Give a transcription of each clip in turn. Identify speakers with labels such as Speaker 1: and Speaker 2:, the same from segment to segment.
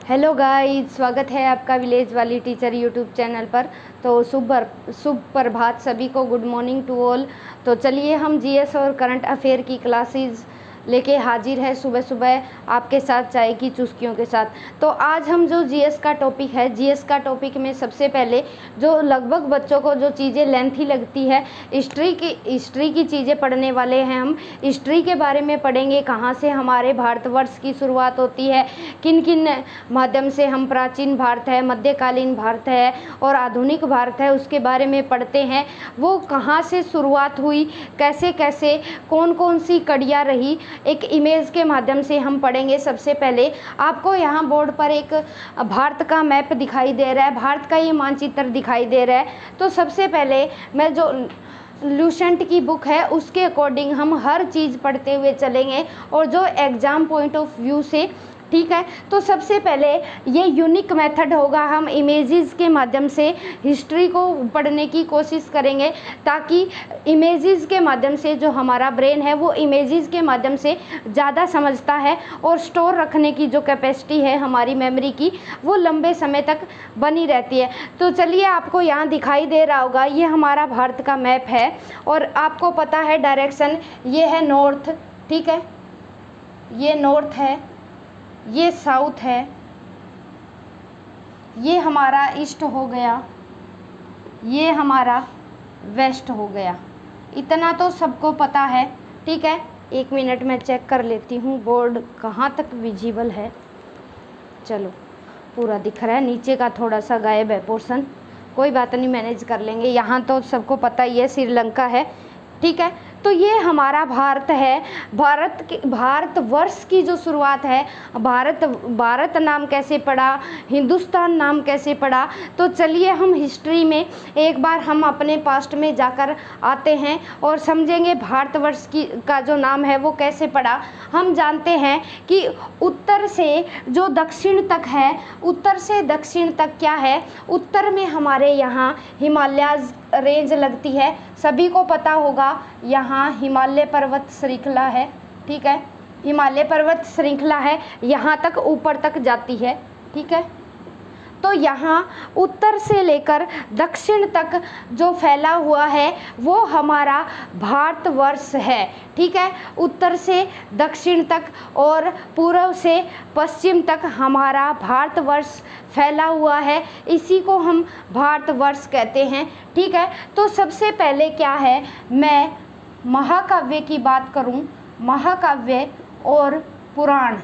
Speaker 1: Hello guys, स्वागत है आपका विलेज वाली टीचर यूट्यूब चैनल पर। तो शुभ प्रभात सभी को, गुड मॉर्निंग टू ऑल। तो चलिए हम जीएस और करंट अफेयर की क्लासेस लेके हाजिर है सुबह सुबह आपके साथ चाय की चुस्कियों के साथ। तो आज हम जो जीएस का टॉपिक है, जीएस का टॉपिक में सबसे पहले जो लगभग बच्चों को जो चीज़ें लेंथी लगती है, हिस्ट्री की चीज़ें पढ़ने वाले हैं। हम हिस्ट्री के बारे में पढ़ेंगे, कहाँ से हमारे भारतवर्ष की शुरुआत होती है, किन किन माध्यम से हम प्राचीन भारत है, मध्यकालीन भारत है और आधुनिक भारत है उसके बारे में पढ़ते हैं। वो कहाँ से शुरुआत हुई, कैसे कैसे कौन कौन सी कड़ियाँ रही, एक इमेज के माध्यम से हम पढ़ेंगे। सबसे पहले आपको यहाँ बोर्ड पर एक भारत का मैप दिखाई दे रहा है, भारत का ये मानचित्र दिखाई दे रहा है। तो सबसे पहले मैं जो लूसेंट की बुक है उसके अकॉर्डिंग हम हर चीज़ पढ़ते हुए चलेंगे और जो एग्ज़ाम पॉइंट ऑफ व्यू से, ठीक है। तो सबसे पहले ये यूनिक मेथड होगा, हम इमेजेस के माध्यम से हिस्ट्री को पढ़ने की कोशिश करेंगे ताकि इमेजेस के माध्यम से जो हमारा ब्रेन है वो इमेजेस के माध्यम से ज़्यादा समझता है और स्टोर रखने की जो कैपेसिटी है हमारी मेमोरी की वो लंबे समय तक बनी रहती है। तो चलिए, आपको यहाँ दिखाई दे रहा होगा, ये हमारा भारत का मैप है और आपको पता है डायरेक्शन, ये है नॉर्थ, ठीक है, ये नॉर्थ है, ये साउथ है, ये हमारा ईस्ट हो गया, ये हमारा वेस्ट हो गया। इतना तो सबको पता है, ठीक है। एक मिनट में चेक कर लेती हूँ बोर्ड कहाँ तक विजिबल है। चलो, पूरा दिख रहा है, नीचे का थोड़ा सा गायब है पोर्शन, कोई बात नहीं, मैनेज कर लेंगे। यहाँ तो सबको पता ही है श्रीलंका है, ठीक है। तो ये हमारा भारत है। भारतवर्ष की जो शुरुआत है, भारत नाम कैसे पड़ा, हिंदुस्तान नाम कैसे पड़ा। तो चलिए हम हिस्ट्री में एक बार हम अपने पास्ट में जाकर आते हैं और समझेंगे भारतवर्ष का जो नाम है वो कैसे पड़ा। हम जानते हैं कि उत्तर से जो दक्षिण तक है, उत्तर से दक्षिण तक क्या है, उत्तर में हमारे यहाँ हिमालयाज़ रेंज लगती है, सभी को पता होगा। यहाँ हिमालय पर्वत श्रृंखला है, ठीक है, हिमालय पर्वत श्रृंखला है, यहाँ तक ऊपर तक जाती है, ठीक है। तो यहाँ उत्तर से लेकर दक्षिण तक जो फैला हुआ है वो हमारा भारतवर्ष है, ठीक है। उत्तर से दक्षिण तक और पूर्व से पश्चिम तक हमारा भारतवर्ष फैला हुआ है, इसी को हम भारतवर्ष कहते हैं, ठीक है। तो सबसे पहले क्या है, मैं महाकाव्य की बात करूं, महाकाव्य और पुराण,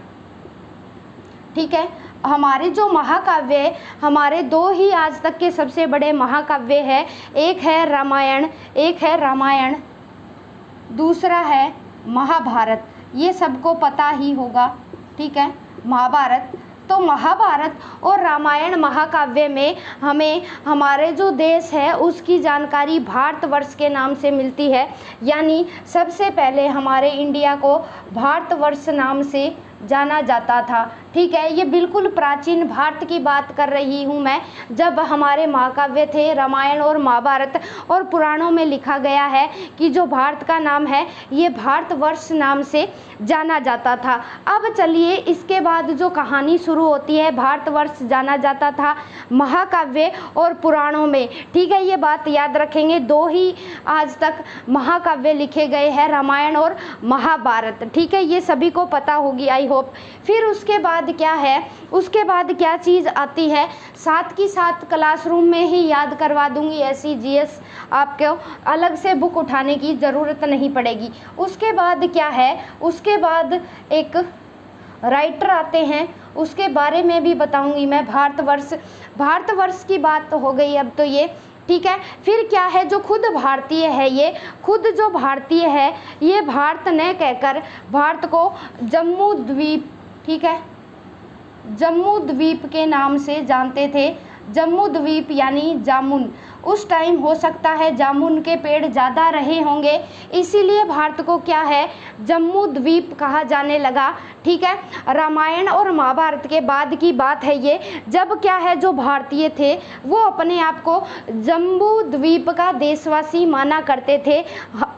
Speaker 1: ठीक है। हमारे जो महाकाव्य, हमारे दो ही आज तक के सबसे बड़े महाकाव्य है, एक है रामायण, दूसरा है महाभारत, ये सबको पता ही होगा, ठीक है, महाभारत। तो महाभारत और रामायण महाकाव्य में हमें हमारे जो देश है उसकी जानकारी भारतवर्ष के नाम से मिलती है। यानी सबसे पहले हमारे इंडिया को भारतवर्ष नाम से जाना जाता था, ठीक है। ये बिल्कुल प्राचीन भारत की बात कर रही हूँ मैं, जब हमारे महाकाव्य थे रामायण और महाभारत, और पुराणों में लिखा गया है कि जो भारत का नाम है ये भारतवर्ष नाम से जाना जाता था। अब चलिए, इसके बाद जो कहानी शुरू होती है, भारतवर्ष जाना जाता था महाकाव्य और पुराणों में, ठीक है। ये बात याद रखेंगे, दो ही आज तक महाकाव्य लिखे गए हैं, रामायण और महाभारत, ठीक है, ये सभी को पता होगी आई होप। फिर उसके बाद क्या है, उसके बाद क्या चीज़ आती है, साथ की साथ क्लासरूम में ही याद करवा दूंगी, ऐसी जीएस आपको अलग से बुक उठाने की ज़रूरत नहीं पड़ेगी। उसके बाद क्या है, उसके बाद एक राइटर आते हैं, उसके बारे में भी बताऊंगी मैं। भारतवर्ष की बात हो गई अब तो ये, ठीक है। फिर क्या है, जो खुद भारतीय है, ये खुद जो भारतीय है ये भारत न कहकर भारत को जम्मू द्वीप, ठीक है, जम्मू द्वीप के नाम से जानते थे, जम्मू द्वीप यानी जामुन। उस टाइम हो सकता है जामुन के पेड़ ज़्यादा रहे होंगे, इसीलिए भारत को क्या है, जम्बू द्वीप कहा जाने लगा। ठीक है, रामायण और महाभारत के बाद की बात है ये, जब क्या है जो भारतीय थे वो अपने आप को जम्बू द्वीप का देशवासी माना करते थे।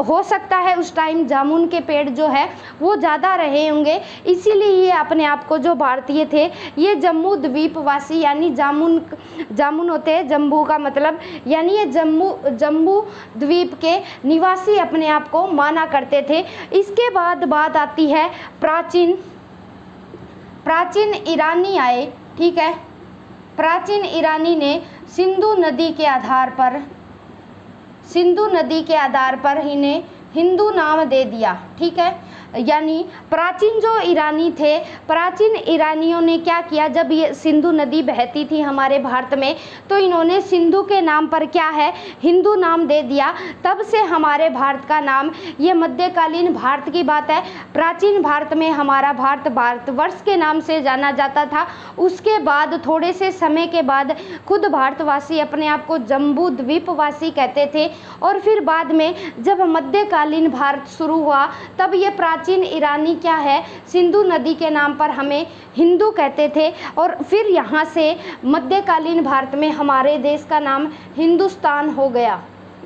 Speaker 1: हो सकता है उस टाइम जामुन के पेड़ जो है वो ज़्यादा रहे होंगे, इसीलिए ये अपने आप को जो भारतीय थे ये जम्बू द्वीपवासी, यानी जामुन होते हैं, जम्बू का मतलब, यानी ये जम्बू द्वीप के निवासी अपने आप को माना करते थे। इसके बाद बात आती है प्राचीन ईरानी आए। ठीक है, प्राचीन ईरानी ने सिंधु नदी के आधार पर इन्हें हिंदू नाम दे दिया। ठीक है, यानी प्राचीन जो ईरानी थे, प्राचीन ईरानियों ने क्या किया, जब ये सिंधु नदी बहती थी हमारे भारत में, तो इन्होंने सिंधु के नाम पर क्या है, हिंदू नाम दे दिया। तब से हमारे भारत का नाम, ये मध्यकालीन भारत की बात है, प्राचीन भारत में हमारा भारतवर्ष के नाम से जाना जाता था। उसके बाद थोड़े से समय के बाद खुद भारतवासी अपने आप को जम्बू द्वीपवासी कहते थे, और फिर बाद में जब मध्यकालीन भारत शुरू हुआ तब ये प्राचीन ईरानी क्या है, सिंधु नदी के नाम पर हमें हिंदू कहते थे, और फिर यहाँ से मध्यकालीन भारत में हमारे देश का नाम हिंदुस्तान हो गया।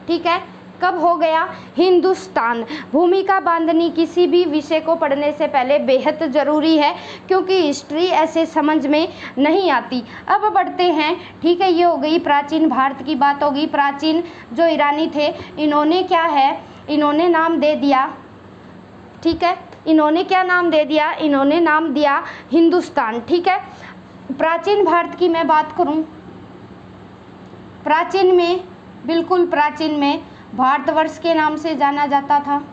Speaker 1: ठीक है, कब हो गया, हिंदुस्तान। भूमिका बांधनी किसी भी विषय को पढ़ने से पहले बेहद ज़रूरी है, क्योंकि हिस्ट्री ऐसे समझ में नहीं आती। अब बढ़ते हैं। ठीक है, ये हो गई प्राचीन भारत की बात होगी। प्राचीन जो ईरानी थे इन्होंने क्या है, इन्होंने नाम दे दिया। ठीक है, इन्होंने क्या नाम दे दिया, इन्होंने नाम दिया हिंदुस्तान। ठीक है, प्राचीन भारत की मैं बात करूं, प्राचीन में, बिल्कुल प्राचीन में भारतवर्ष के नाम से जाना जाता था।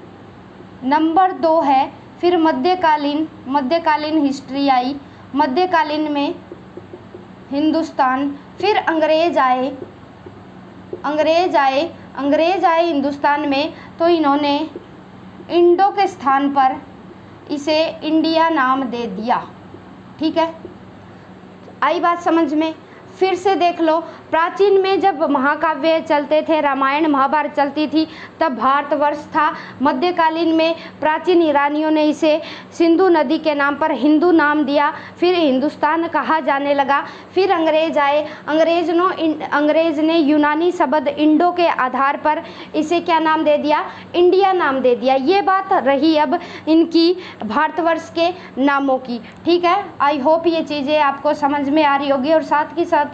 Speaker 1: नंबर 2 है, फिर मध्यकालीन हिस्ट्री आई, मध्यकालीन में हिंदुस्तान, फिर अंग्रेज आए हिंदुस्तान में, तो इन्होंने इंडो के स्थान पर इसे इंडिया नाम दे दिया। ठीक है, आई बात समझ में। फिर से देख लो, प्राचीन में जब महाकाव्य चलते थे, रामायण महाभारत चलती थी, तब भारतवर्ष था। मध्यकालीन में प्राचीन ईरानियों ने इसे सिंधु नदी के नाम पर हिंदू नाम दिया, फिर हिंदुस्तान कहा जाने लगा। फिर अंग्रेज आए, अंग्रेज ने यूनानी शब्द इंडो के आधार पर इसे क्या नाम दे दिया, इंडिया नाम दे दिया। ये बात रही अब इनकी भारतवर्ष के नामों की। ठीक है, आई होप ये चीज़ें आपको समझ में आ रही होगी और साथ के साथ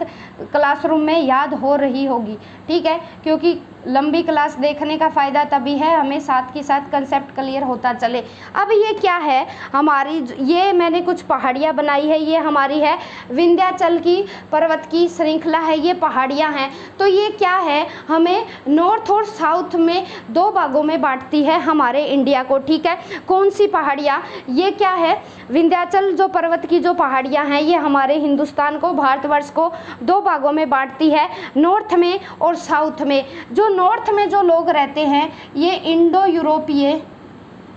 Speaker 1: क्लासरूम में याद हो रही होगी। ठीक है, क्योंकि लंबी क्लास देखने का फ़ायदा तभी है, हमें साथ के साथ कंसेप्ट क्लियर होता चले। अब ये क्या है हमारी, ये मैंने कुछ पहाड़ियाँ बनाई है, ये हमारी है विंध्याचल की पर्वत की श्रृंखला है, ये पहाड़ियाँ हैं। तो ये क्या है, हमें नॉर्थ और साउथ में 2 भागों में बांटती है हमारे इंडिया को। ठीक है, कौन सी पहाड़ियाँ, ये क्या है, विंध्याचल जो पर्वत की जो पहाड़ियाँ हैं ये हमारे हिंदुस्तान को, भारतवर्ष को 2 भागों में बांटती है, नॉर्थ में और साउथ में। जो नॉर्थ में जो लोग रहते हैं ये इंडो यूरोपीय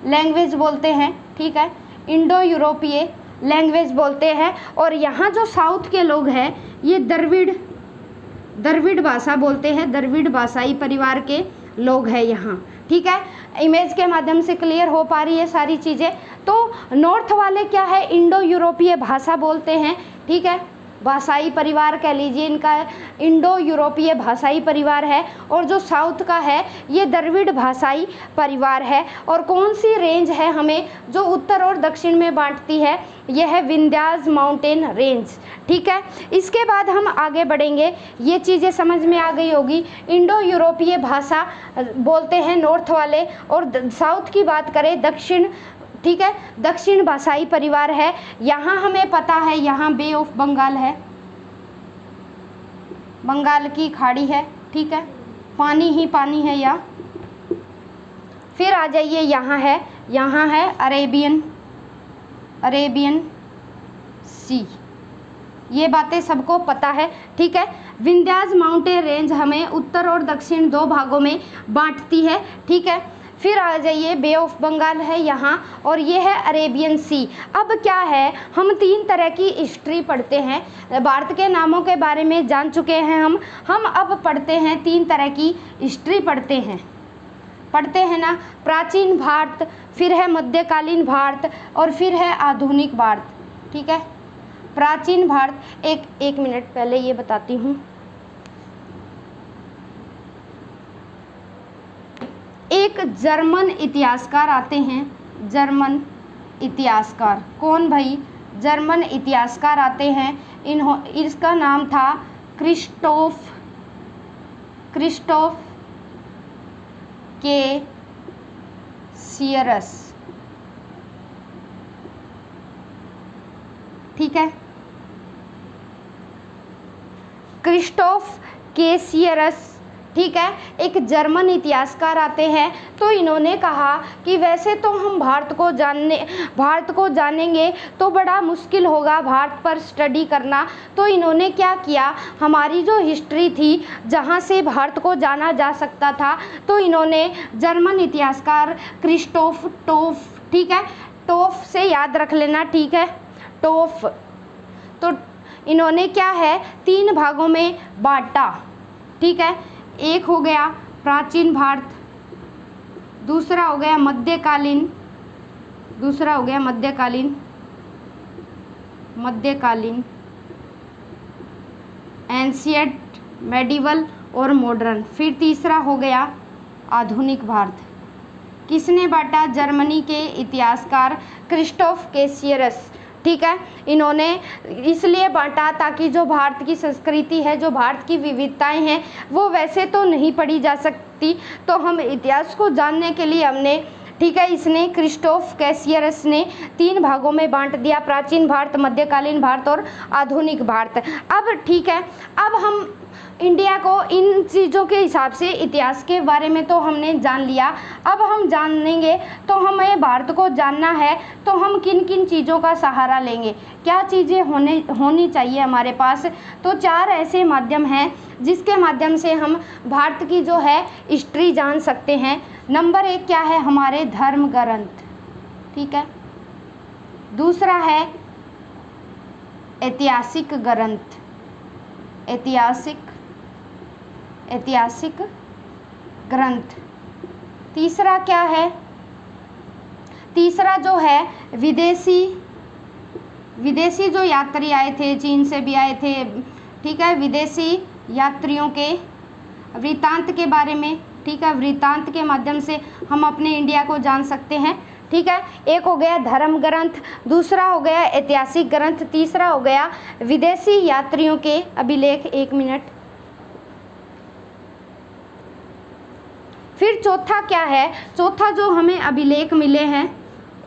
Speaker 1: लैंग्वेज बोलते हैं। ठीक है, इंडो यूरोपीय लैंग्वेज बोलते हैं, और यहाँ जो साउथ के लोग हैं ये द्रविड़ भाषा बोलते हैं, द्रविड़ भाषाई परिवार के लोग हैं यहाँ। ठीक है, इमेज के माध्यम से क्लियर हो पा रही है सारी चीज़ें। तो नॉर्थ वाले क्या है, इंडो यूरोपीय भाषा बोलते हैं। ठीक है, भाषाई परिवार कह लीजिए इनका, इंडो यूरोपीय भाषाई परिवार है, और जो साउथ का है ये द्रविड़ भाषाई परिवार है। और कौन सी रेंज है हमें जो उत्तर और दक्षिण में बांटती है, यह है विंध्याज माउंटेन रेंज। ठीक है, इसके बाद हम आगे बढ़ेंगे, ये चीज़ें समझ में आ गई होगी। इंडो यूरोपीय भाषा बोलते हैं नॉर्थ वाले, और साउथ की बात करें दक्षिण। ठीक है, दक्षिण भाषाई परिवार है। यहाँ हमें पता है, यहाँ बे ऑफ बंगाल है, बंगाल की खाड़ी है। ठीक है, पानी ही पानी है यहाँ। फिर आ जाइए, यहाँ है अरेबियन सी, ये बातें सबको पता है। ठीक है, विंध्याज माउंटेन रेंज हमें उत्तर और दक्षिण 2 भागों में बांटती है। ठीक है, फिर आ जाइए, बे ऑफ बंगाल है यहाँ, और ये है अरेबियन सी। अब क्या है, हम 3 तरह की हिस्ट्री पढ़ते हैं। भारत के नामों के बारे में जान चुके हैं हम अब पढ़ते हैं 3 तरह की हिस्ट्री पढ़ते हैं ना। प्राचीन भारत, फिर है मध्यकालीन भारत, और फिर है आधुनिक भारत। ठीक है, प्राचीन भारत। एक मिनट पहले ये बताती हूँ। एक जर्मन इतिहासकार आते हैं, जर्मन इतिहासकार। कौन भाई? जर्मन इतिहासकार आते हैं। इसका नाम था क्रिस्टोफ के सियरस। ठीक है, क्रिस्टोफ के सियरस। ठीक है, एक जर्मन इतिहासकार आते हैं। तो इन्होंने कहा कि वैसे तो हम भारत को जानेंगे तो बड़ा मुश्किल होगा भारत पर स्टडी करना। तो इन्होंने क्या किया, हमारी जो हिस्ट्री थी जहाँ से भारत को जाना जा सकता था, तो इन्होंने जर्मन इतिहासकार क्रिस्टोफ टोफ, ठीक है, टोफ से याद रख लेना, ठीक है, टोफ। तो इन्होंने क्या है, 3 भागों में बांटा। ठीक है, एक हो गया प्राचीन भारत, दूसरा हो गया मध्यकालीन, एंशिएंट, मेडिवल और मॉडर्न, फिर तीसरा हो गया आधुनिक भारत। किसने बांटा? जर्मनी के इतिहासकार क्रिस्टोफ के सियरस। ठीक है, इन्होंने इसलिए बांटा ताकि जो भारत की संस्कृति है, जो भारत की विविधताएं हैं, वो वैसे तो नहीं पढ़ी जा सकती, तो हम इतिहास को जानने के लिए हमने, ठीक है, इसने क्रिस्टोफ कैसियरस ने 3 भागों में बांट दिया, प्राचीन भारत, मध्यकालीन भारत और आधुनिक भारत। अब ठीक है, अब हम इंडिया को इन चीज़ों के हिसाब से इतिहास के बारे में तो हमने जान लिया। अब हम जानेंगे, तो हमें भारत को जानना है तो हम किन किन चीज़ों का सहारा लेंगे, क्या चीज़ें होनी चाहिए हमारे पास। तो 4 ऐसे माध्यम हैं जिसके माध्यम से हम भारत की जो है हिस्ट्री जान सकते हैं। नंबर 1 क्या है? हमारे धर्म ग्रंथ। ठीक है, दूसरा है ऐतिहासिक ग्रंथ, ऐतिहासिक ग्रंथ। तीसरा क्या है? तीसरा जो है विदेशी जो यात्री आए थे, चीन से भी आए थे, ठीक है, विदेशी यात्रियों के वृत्तांत के बारे में, ठीक है, वृत्तांत के माध्यम से हम अपने इंडिया को जान सकते हैं। ठीक है, एक हो गया धर्म ग्रंथ, दूसरा हो गया ऐतिहासिक ग्रंथ, तीसरा हो गया विदेशी यात्रियों के अभिलेख। 1 मिनट। फिर चौथा क्या है? चौथा जो हमें अभिलेख मिले हैं,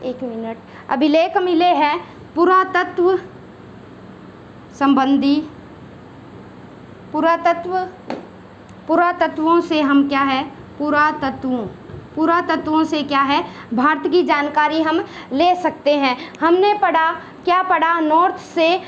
Speaker 1: 1 मिनट, अभिलेख मिले हैं पुरातत्व संबंधी, पुरातत्वों से हम क्या है, पुरातत्वों से क्या है, भारत की जानकारी हम ले सकते हैं। हमने क्या पढ़ा? नॉर्थ से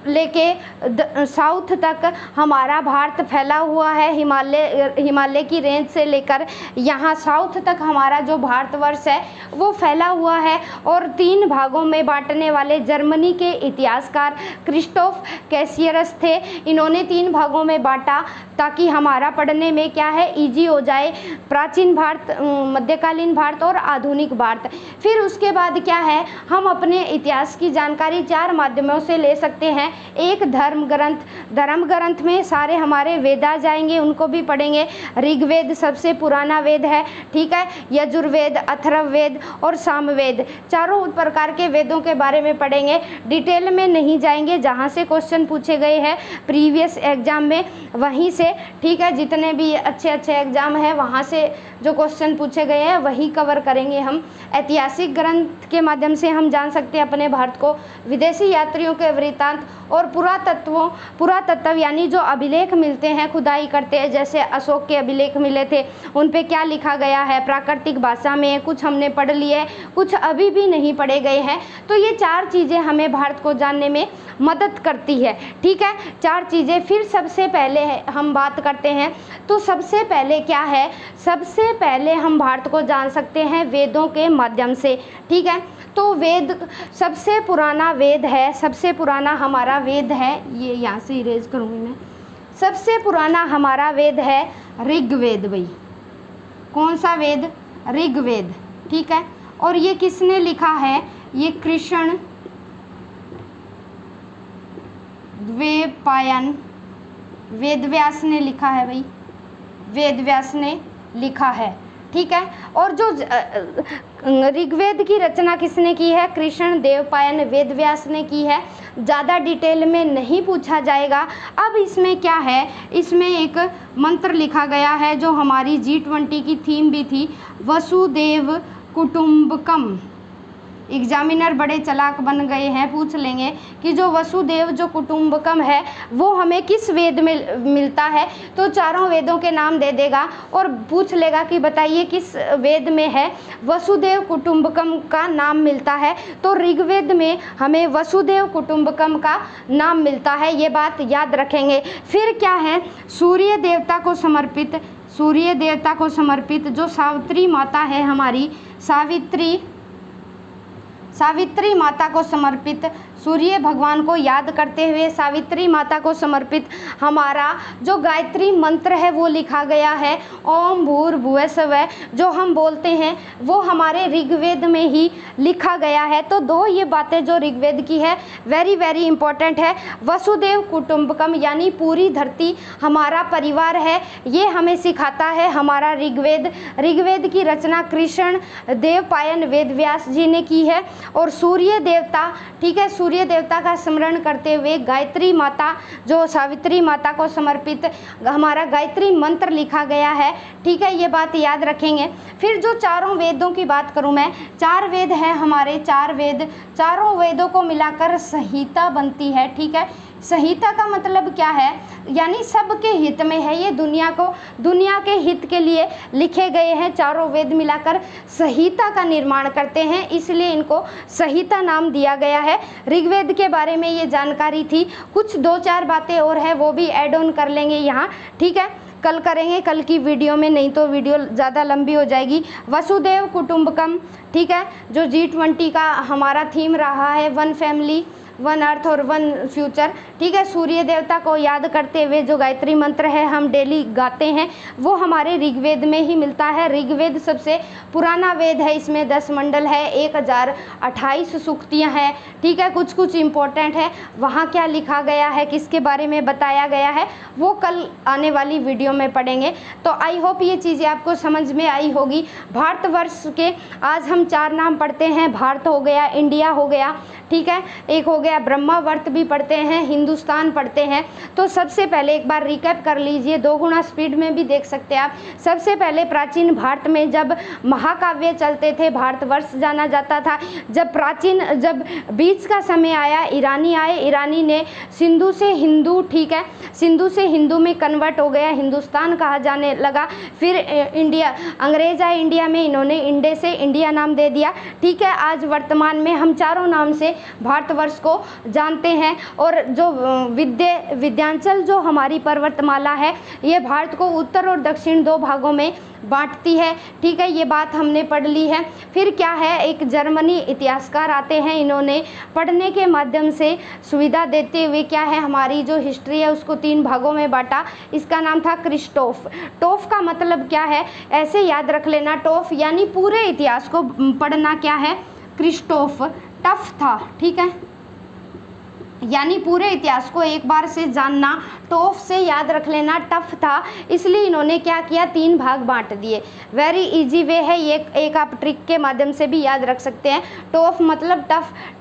Speaker 1: लेके साउथ तक हमारा भारत फैला हुआ है, हिमालय की रेंज से लेकर यहाँ साउथ तक हमारा जो भारतवर्ष है वो फैला हुआ है। और 3 भागों में बांटने वाले जर्मनी के इतिहासकार क्रिस्टोफ कैसियरस थे। इन्होंने 3 भागों में बांटा ताकि हमारा पढ़ने में क्या है, इजी हो जाए, प्राचीन भारत, मध्यकालीन भारत और आधुनिक भारत। फिर उसके बाद क्या है, हम अपने इतिहास की जानकारी 4 माध्यमों से ले सकते हैं। एक धर्म ग्रंथ में सारे हमारे वेद आ जाएंगे, उनको भी पढ़ेंगे। ऋग्वेद सबसे पुराना वेद है, ठीक है, यजुर्वेद, अथर्ववेद और सामवेद, चारों प्रकार के वेदों के बारे में पढ़ेंगे। डिटेल में नहीं जाएंगे, जहाँ से क्वेश्चन पूछे गए हैं प्रीवियस एग्जाम में वहीं से, ठीक है, जितने भी अच्छे एग्जाम है वहाँ से जो क्वेश्चन पूछे गए हैं वही कवर करेंगे हम। ऐतिहासिक ग्रंथ के माध्यम से हम जान सकते हैं अपने भारत को, विदेशी यात्रियों के वृत्तांत और पुरातत्व यानी जो अभिलेख मिलते हैं, खुदाई करते हैं, जैसे अशोक के अभिलेख मिले थे, उन पे क्या लिखा गया है प्राकृतिक भाषा में, कुछ हमने पढ़ लिए, कुछ अभी भी नहीं पढ़े गए हैं। तो ये 4 चीज़ें हमें भारत को जानने में मदद करती है, ठीक है, 4 चीज़ें। फिर सबसे पहले हम बात करते हैं, तो सबसे पहले क्या है, सबसे पहले हम भारत को जान सकते हैं वेदों के माध्यम से, ठीक है। तो वेद सबसे पुराना वेद है, सबसे पुराना हमारा वेद है, ये यहाँ से इरेज करूँगी मैं, सबसे पुराना हमारा वेद है ऋग्वेद भाई। कौन सा वेद? ऋग्वेद, ठीक है। और ये किसने लिखा है? ये कृष्ण द्वैपायन वेदव्यास ने लिखा है भाई, वेदव्यास ने लिखा है, ठीक है। और जो ऋग्वेद की रचना किसने की है? कृष्ण द्वैपायन वेदव्यास ने की है। ज़्यादा डिटेल में नहीं पूछा जाएगा। अब इसमें क्या है, इसमें एक मंत्र लिखा गया है जो हमारी G20 की थीम भी थी, वसुदेव कुटुंबकम। एग्जामिनर बड़े चालाक बन गए हैं, पूछ लेंगे कि जो वसुदेव जो कुटुंबकम है वो हमें किस वेद में मिलता है, तो चारों वेदों के नाम दे देगा और पूछ लेगा कि बताइए किस वेद में है वसुदेव कुटुंबकम का नाम मिलता है। तो ऋग्वेद में हमें वसुदेव कुटुंबकम का नाम मिलता है, ये बात याद रखेंगे। फिर क्या है, सूर्य देवता को समर्पित, सूर्य देवता को समर्पित जो सावित्री माता है हमारी, सावित्री माता को समर्पित, सूर्य भगवान को याद करते हुए सावित्री माता को समर्पित हमारा जो गायत्री मंत्र है वो लिखा गया है, ओम भूर्भुवः स्वः, जो हम बोलते हैं वो हमारे ऋग्वेद में ही लिखा गया है। तो दो ये बातें जो ऋग्वेद की है वेरी वेरी इंपॉर्टेंट है। वसुदेव कुटुंबकम यानी पूरी धरती हमारा परिवार है, ये हमें सिखाता है हमारा ऋग्वेद। ऋग्वेद की रचना कृष्ण द्वैपायन वेदव्यास जी ने की है। और सूर्य देवता, ठीक है, सूर्य देवता का स्मरण करते हुए गायत्री माता जो सावित्री माता को समर्पित हमारा गायत्री मंत्र लिखा गया है, ठीक है, ये बात याद रखेंगे। फिर जो चारों वेदों की बात करूं मैं, 4 वेद हैं हमारे, 4 वेद, चारों वेदों को मिलाकर संहिता बनती है, ठीक है। संहिता का मतलब क्या है, यानी सबके हित में है, ये दुनिया के हित के लिए लिखे गए हैं। चारों वेद मिलाकर संहिता का निर्माण करते हैं, इसलिए इनको संहिता नाम दिया गया है। ऋग्वेद के बारे में ये जानकारी थी, कुछ 2-4 बातें और है वो भी ऐड ऑन कर लेंगे यहाँ, ठीक है, कल करेंगे, कल की वीडियो में, नहीं तो वीडियो ज़्यादा लंबी हो जाएगी। वसुदेव कुटुंबकम, ठीक है, जो G20 का हमारा थीम रहा है, वन फैमिली वन अर्थ और वन फ्यूचर, ठीक है। सूर्य देवता को याद करते हुए जो गायत्री मंत्र है हम डेली गाते हैं वो हमारे ऋग्वेद में ही मिलता है। ऋग्वेद सबसे पुराना वेद है, इसमें 10 मंडल है, 1028 सूक्तियाँ हैं, ठीक है। कुछ कुछ इम्पोर्टेंट है, वहाँ क्या लिखा गया है, किसके बारे में बताया गया है, वो कल आने वाली वीडियो में पढ़ेंगे। तो आई होप ये चीज़ें आपको समझ में आई होगी। भारतवर्ष के आज हम 4 नाम पढ़ते हैं, भारत हो गया, इंडिया हो गया, ठीक है, एक हो गया ब्रह्मावर्त भी पढ़ते हैं, हिंदुस्तान पढ़ते हैं। तो सबसे पहले एक बार रिकैप कर लीजिए, 2 गुना स्पीड में भी देख सकते हैं आप। सबसे पहले प्राचीन भारत में जब महाकाव्य चलते थे भारतवर्ष जाना जाता था। जब बीच का समय आया, ईरानी आए, ईरानी ने सिंधु से हिंदू, ठीक है, सिंधु से हिंदू में कन्वर्ट हो गया, हिंदुस्तान कहा जाने लगा। फिर इंडिया, अंग्रेज आए इंडिया में, इन्होंने इंडे से इंडिया नाम दे दिया, ठीक है। आज वर्तमान में हम चारों नाम से भारतवर्ष को जानते हैं। और जो विंध्याचल जो हमारी पर्वतमाला है ये भारत को उत्तर और दक्षिण 2 भागों में बांटती है, ठीक है, ये बात हमने पढ़ ली है। फिर क्या है, एक जर्मनी इतिहासकार आते हैं, इन्होंने पढ़ने के माध्यम से सुविधा देते हुए क्या है हमारी जो हिस्ट्री है उसको 3 भागों में बांटा। इसका नाम था क्रिस्टोफ। टोफ का मतलब क्या है, ऐसे याद रख लेना, टोफ यानी पूरे इतिहास को पढ़ना क्या है, क्रिस्टोफ टफ था, ठीक है, यानी पूरे इतिहास को एक बार से जानना, टोफ से याद रख लेना, टफ था, इसलिए इन्होंने क्या किया, 3 भाग बांट दिए। वेरी इजी वे है, ये एक आप ट्रिक के माध्यम से भी याद रख सकते हैं। टोफ मतलब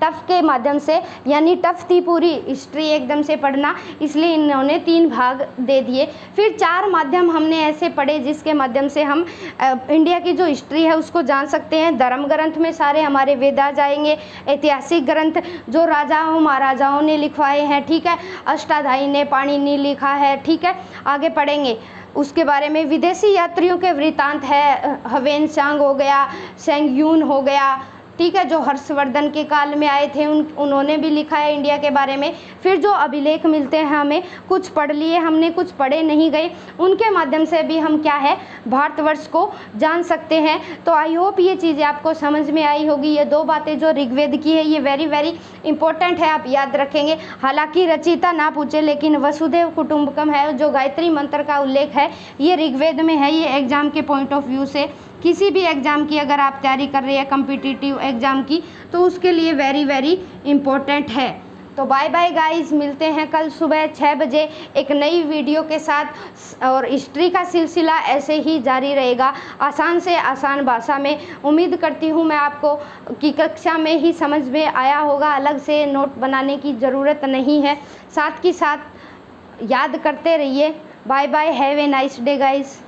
Speaker 1: टफ के माध्यम से, यानी टफ थी पूरी हिस्ट्री एकदम से पढ़ना, इसलिए इन्होंने 3 भाग दे दिए। फिर 4 माध्यम हमने ऐसे पढ़े जिसके माध्यम से हम इंडिया की जो हिस्ट्री है उसको जान सकते हैं। धर्म ग्रंथ में सारे हमारे वेद आ जाएंगे, ऐतिहासिक ग्रंथ जो राजाओं महाराजाओं ने लिखवाए हैं, ठीक है, अष्टाध्यायी ने, पाणिनि लिखा है, ठीक है, आगे पढ़ेंगे उसके बारे में। विदेशी यात्रियों के वृत्तांत है, हवेन सांग हो गया, सेंगयून हो गया, ठीक है, जो हर्षवर्धन के काल में आए थे उन्होंने भी लिखा है इंडिया के बारे में। फिर जो अभिलेख मिलते हैं हमें, कुछ पढ़ लिए हमने, कुछ पढ़े नहीं गए, उनके माध्यम से भी हम क्या है भारतवर्ष को जान सकते हैं। तो आई होप ये चीज़ें आपको समझ में आई होगी। ये 2 बातें जो ऋग्वेद की है ये वेरी वेरी इंपॉर्टेंट है, आप याद रखेंगे। हालांकि रचयिता ना पूछे, लेकिन वसुदेव कुटुंबकम है जो गायत्री मंत्र का उल्लेख है ये ऋग्वेद में है। ये एग्जाम के पॉइंट ऑफ व्यू से, किसी भी एग्ज़ाम की अगर आप तैयारी कर रहे हैं कम्पिटिटिव एग्ज़ाम की, तो उसके लिए वेरी वेरी इम्पोर्टेंट है। तो बाय बाय गाइस, मिलते हैं कल सुबह 6 बजे एक नई वीडियो के साथ। और हिस्ट्री का सिलसिला ऐसे ही जारी रहेगा, आसान से आसान भाषा में। उम्मीद करती हूँ मैं आपको कि कक्षा में ही समझ में आया होगा, अलग से नोट बनाने की ज़रूरत नहीं है। साथ ही साथ याद करते रहिए। Bye bye, have a nice day guys.